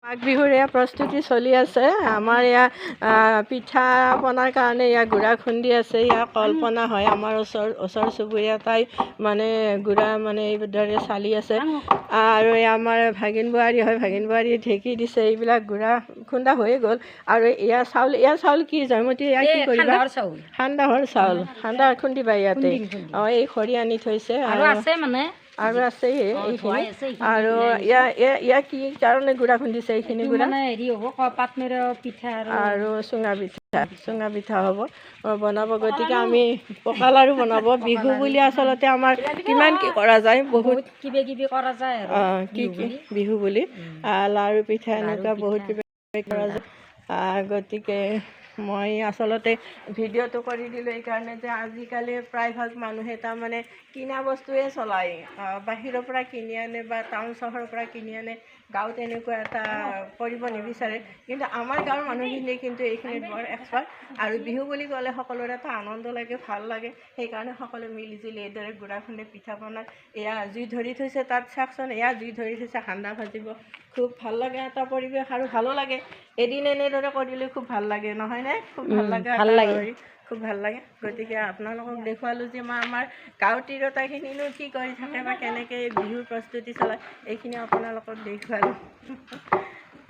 মাঘ বিহুৰ এয়া প্ৰস্তুতি চলি আছে। আমাৰ ইয়াত পিঠা পনাৰ কাৰণে গুড়া খুন্দি আছে। কল্পনা হয় আমাৰ ওচৰ চুবুৰীয়া তাই মানে গুড়া মানে এইদৰে চালি আছে। আৰু আমাৰ ভাগিন বোৱাৰী হয়, ভাগিন বোৱাৰীয়ে ঢেঁকী দিছে। এইবিলাক গুড়া খুন্দা হৈয়ে গ'ল। আৰু ইয়াৰ চাউল কি জয়মতী কি কৰিবা? সান্দাহৰ চাউল খুন্দিবা ইয়াতে। এই খৰি আনি থৈছে আৰু আছে এইখিনি। আৰু ইয়াৰ কি কাৰণে গুড়া খুন্দিছে? এইখিনি গুড়া আৰু চুঙা পিঠা হ'ব বনাব। গতিকে আমি পকা লাৰু বনাব। বিহু বুলি আচলতে আমাৰ কিমান কি কৰা যায়, বহুত কিবা কৰা যায়। কি বিহু বুলি লাৰু পিঠা এনেকুৱা বহুত কিবা কৰা যায়। গতিকে মই আচলতে ভিডিঅ'টো কৰি দিলোঁ এইকাৰণে যে আজিকালি প্ৰায়ভাগ মানুহে তাৰমানে কিনা বস্তুৱে চলায়। বাহিৰৰ পৰা কিনি আনে বা টাউন চহৰৰ পৰা কিনি আনে। গাঁৱত এনেকুৱা এটা কৰিব নিবিচাৰে, কিন্তু আমাৰ গাঁৱৰ মানুহখিনি কিন্তু এইখিনিত বৰ এক্সপাৰ্ট। আৰু বিহু বুলি ক'লে সকলোৰে এটা আনন্দ লাগে, ভাল লাগে। সেইকাৰণে সকলোৱে মিলি জুলি এইদৰে গুড়া খুন্দি পিঠা বনায়। জুই ধৰি থৈছে, তাত চাওকচোন জুই ধৰি থৈছে, সান্দা ভাজিব। খুব ভাল লাগে এটা পৰিৱেশ আৰু ভালো লাগে। এদিন এনেদৰে কৰিলে খুব ভাল লাগে, নহয়নে? খুব ভাল লাগে, খুব ভাল লাগে। গতিকে আপোনালোকক দেখুৱালোঁ যে আমাৰ গাঁৱৰ তিৰোতাখিনিনো কি কৰি থাকে বা কেনেকৈ বিহুৰ প্ৰস্তুতি চলায়, এইখিনি আপোনালোকক দেখুৱালোঁ।